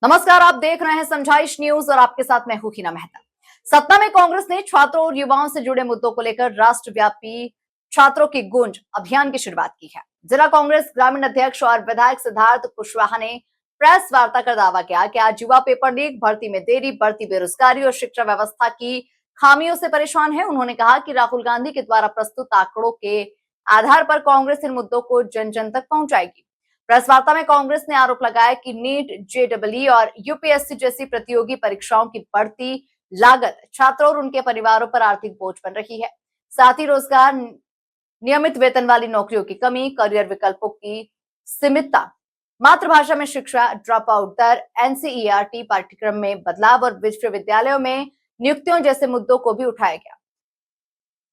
नमस्कार, आप देख रहे हैं समझाइश न्यूज और आपके साथ मैं हूं हिना मेहता। सतना में कांग्रेस ने छात्रों और युवाओं से जुड़े मुद्दों को लेकर राष्ट्रव्यापी छात्रों की गूंज अभियान की शुरुआत की है। जिला कांग्रेस ग्रामीण अध्यक्ष और विधायक सिद्धार्थ कुशवाहा ने प्रेस वार्ता कर दावा किया कि आज युवा पेपर लीक, भर्ती में देरी, बढ़ती बेरोजगारी और शिक्षा व्यवस्था की खामियों से परेशान है। उन्होंने कहा कि राहुल गांधी के द्वारा प्रस्तुत आंकड़ों के आधार पर कांग्रेस इन मुद्दों को जन जन तक पहुंचाएगी। प्रेस वार्ता में कांग्रेस ने आरोप लगाया कि नीट, जेईई और यूपीएससी जैसी प्रतियोगी परीक्षाओं की बढ़ती लागत छात्रों और उनके परिवारों पर आर्थिक बोझ बन रही है। साथ ही रोजगार, नियमित वेतन वाली नौकरियों की कमी, करियर विकल्पों की सीमितता, मातृभाषा में शिक्षा, ड्रॉप आउट दर, एनसीईआरटी पाठ्यक्रम में बदलाव और विश्वविद्यालयों में नियुक्तियों जैसे मुद्दों को भी उठाया गया।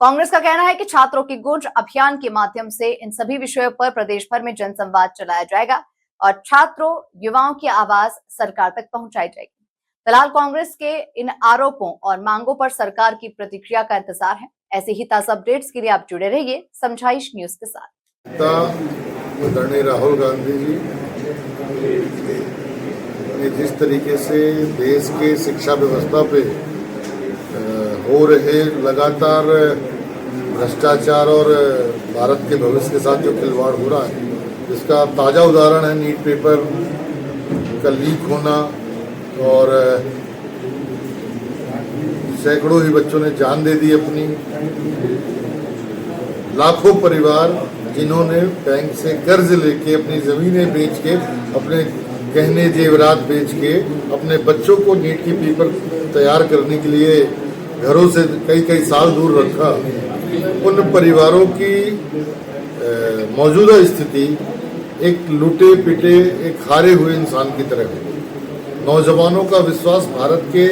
कांग्रेस का कहना है कि छात्रों की गूंज अभियान के माध्यम से इन सभी विषयों पर प्रदेश भर में जनसंवाद चलाया जाएगा और छात्रों, युवाओं की आवाज सरकार तक पहुंचाई जाएगी। फिलहाल कांग्रेस के इन आरोपों और मांगों पर सरकार की प्रतिक्रिया का इंतजार है। ऐसे ही ताजा अपडेट्स के लिए आप जुड़े रहिए समझाइश न्यूज के साथ। राहुल गांधी जी ने जिस तरीके से देश के शिक्षा व्यवस्था पे हो रहे लगातार भ्रष्टाचार और भारत के भविष्य के साथ जो खिलवाड़ हो रहा है, इसका ताज़ा उदाहरण है नीट पेपर का लीक होना और सैकड़ों ही बच्चों ने जान दे दी अपनी। लाखों परिवार जिन्होंने बैंक से कर्ज लेके अपनी ज़मीनें बेच के, अपने गहने जेवरात बेच के अपने बच्चों को नीट की पेपर तैयार करने के लिए घरों से कई साल दूर रखा, उन परिवारों की मौजूदा स्थिति एक लूटे पिटे, एक हारे हुए इंसान की तरह है। नौजवानों का विश्वास भारत के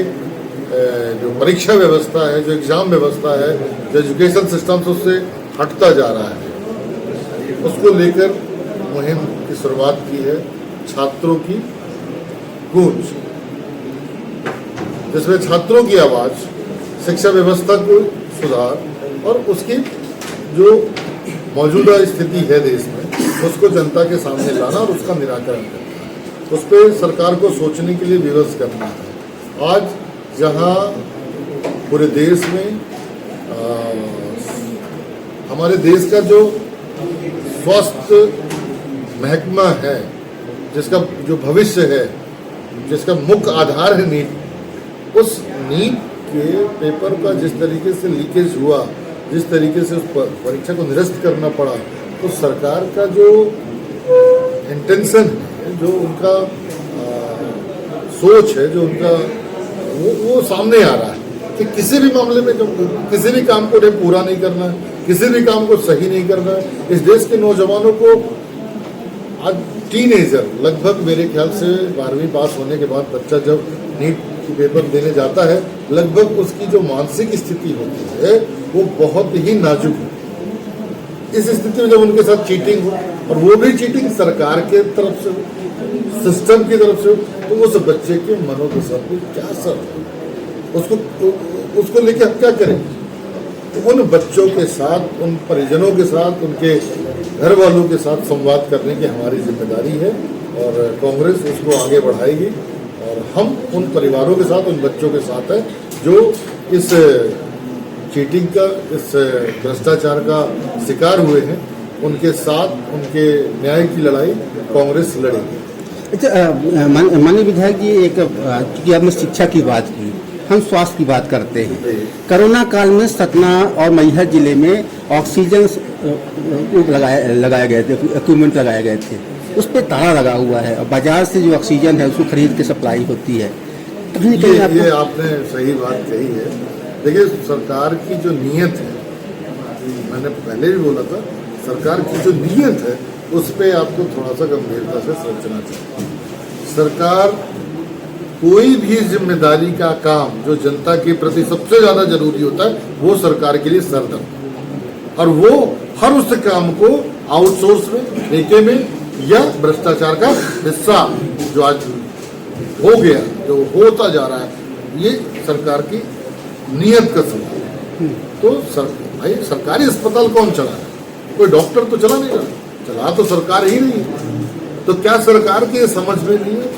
जो परीक्षा व्यवस्था है, जो एग्जाम व्यवस्था है, जो एजुकेशन सिस्टम से उससे हटता जा रहा है। उसको लेकर मुहिम की शुरुआत की है छात्रों की गूंज, जिसमें छात्रों की आवाज, शिक्षा व्यवस्था को सुधार और उसकी जो मौजूदा स्थिति है देश में, उसको जनता के सामने लाना और उसका निराकरण करना, उस पर सरकार को सोचने के लिए विवश करना है। आज जहां पूरे देश में हमारे देश का जो स्वास्थ्य महकमा है, जिसका जो भविष्य है, जिसका मुख्य आधार है नीट, उस नीट के पेपर का जिस तरीके से लीकेज हुआ, जिस तरीके से उस परीक्षा को निरस्त करना पड़ा, तो सरकार का जो इंटेंशन है, जो उनका सोच है, जो उनका वो सामने आ रहा है कि किसी भी मामले में, किसी भी काम को पूरा नहीं करना है, किसी भी काम को सही नहीं करना है। इस देश के नौजवानों को आज टीनेजर, लगभग मेरे ख्याल से 12वीं पास होने के बाद बच्चा जब नीट पेपर देने जाता है, लगभग उसकी जो मानसिक स्थिति होती है वो बहुत ही नाजुक है। इस स्थिति में जब उनके साथ चीटिंग हो, और वो भी चीटिंग सरकार के तरफ से, सिस्टम की तरफ से, तो उस बच्चे के मनोदशा पर क्या असर है, उसको लेके हम क्या करें? तो उन बच्चों के साथ, उन परिजनों के साथ, उनके घर वालों के साथ संवाद करने की हमारी जिम्मेदारी है और कांग्रेस उसको आगे बढ़ाएगी। और हम उन परिवारों के साथ, उन बच्चों के साथ है जो इस चीटिंग का, इस भ्रष्टाचार का शिकार हुए हैं, उनके साथ उनके न्याय की लड़ाई कांग्रेस लड़ेगी। अच्छा, माननीय विधायक जी, एक क्योंकि आपने शिक्षा की बात की, हम स्वास्थ्य की बात करते हैं। कोरोना काल में सतना और मैहर जिले में ऑक्सीजन लगाए गए थे, इक्विपमेंट लगाए गए थे, उस पर ताला लगा हुआ है और बाजार से जो ऑक्सीजन है उसको खरीद के सप्लाई होती है। ये आपने सही बात कही है। देखिए, सरकार की जो नीयत है, मैंने पहले भी बोला था, सरकार की जो नीयत है उस पर आपको थोड़ा सा गंभीरता से सोचना चाहिए। सरकार कोई भी जिम्मेदारी का काम जो जनता के प्रति सबसे ज्यादा जरूरी होता है, वो सरकार के लिए सरदर्द, और वो हर उस काम को आउटसोर्स में, ठेके में या भ्रष्टाचार का हिस्सा जो आज हो गया, जो होता जा रहा है, ये सरकार की नियत का सवाल है। तो भाई सरकारी अस्पताल कौन चला रहा है? कोई डॉक्टर तो चला नहीं रहा, चला तो सरकार ही नहीं है। तो क्या सरकार की समझ में नहीं है?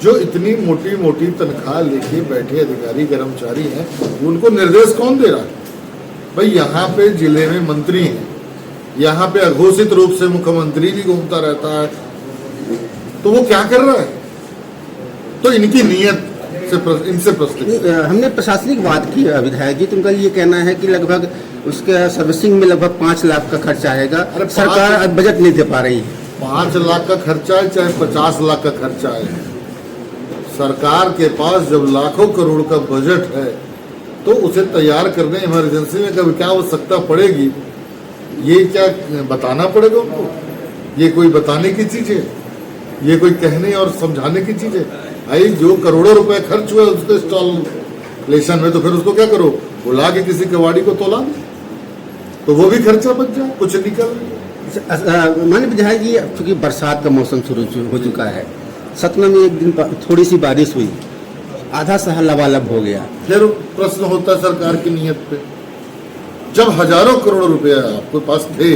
जो इतनी मोटी मोटी तनख्वाह लेके बैठे अधिकारी कर्मचारी हैं, उनको निर्देश कौन दे रहा है? भाई यहाँ पे जिले में मंत्री हैं, यहाँ पे अघोषित रूप से मुख्यमंत्री भी घूमता रहता है, तो वो क्या कर रहा है? तो इनकी नीयत से इनसे प्रश्न। हमने प्रशासनिक बात की विधायक जी, तुमका ये कहना है कि लगभग उसके सर्विसिंग में लगभग 5 लाख का खर्चा आएगा, सरकार बजट नहीं दे पा रही है। 5 लाख का खर्चा है चाहे 50 लाख का खर्चा है, सरकार के पास जब लाखों करोड़ का बजट है तो उसे तैयार करने इमरजेंसी में कभी क्या आवश्यकता पड़ेगी, ये क्या बताना पड़ेगा उनको? ये कोई बताने की चीज है? ये कोई कहने और समझाने की चीज है? भाई जो करोड़ों रुपए खर्च हुए उसके इंस्टॉलेशन में, तो फिर उसको क्या करो, बुला के किसी कवाड़ी को तोला दे, तो वो भी खर्चा बच जाए, कुछ निकल। माननीय विधायक जी, चूंकि बरसात का मौसम शुरू हो चुका है, सतना में एक दिन थोड़ी सी बारिश हुई, आधा शहर लबालब हो गया। फिर प्रश्न होता है सरकार की नीयत पे। जब हजारों करोड़ रुपया आपके पास थे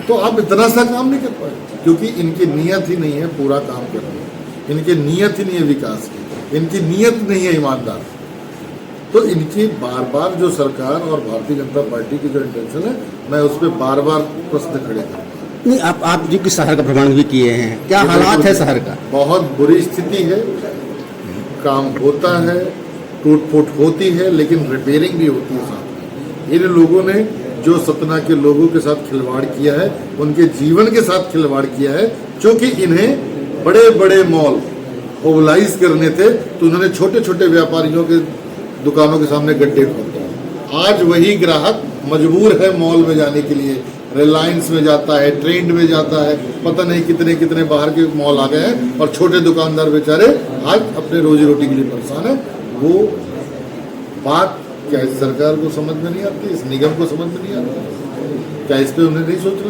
तो आप इतना सा काम नहीं कर पाए, क्योंकि इनकी नीयत ही नहीं है पूरा काम करने, इनकी नीयत ही नहीं है विकास की, इनकी नीयत नहीं है ईमानदार। तो इनकी बार बार जो सरकार और भारतीय जनता पार्टी की जो इंटेंशन है, मैं उस पर बार बार प्रश्न खड़े करूँगा। नहीं, आप जो कि शहर का भ्रमण भी किए हैं, क्या हालात है शहर का? बहुत बुरी स्थिति है, काम होता है, टूट फूट होती है, लेकिन रिपेयरिंग भी होती है साथ में। इन लोगों ने जो सतना के लोगों के साथ खिलवाड़ किया है, उनके जीवन के साथ खिलवाड़ किया है, क्योंकि इन्हें बड़े बड़े मॉल मोबिलाइज करने थे तो उन्होंने छोटे छोटे व्यापारियों के दुकानों के सामने गड्ढे खोदे। आज वही ग्राहक मजबूर है मॉल में जाने के लिए, रिलायंस में जाता है, ट्रेंड में जाता है, पता नहीं कितने कितने बाहर के मॉल आ गए हैं, और छोटे दुकानदार बेचारे आज अपने रोजी रोटी के लिए परेशान है। वो बात क्या इस सरकार को समझ में नहीं आती, इस निगम को समझ में नहीं आती? क्या इस पे उन्हें नहीं सोचना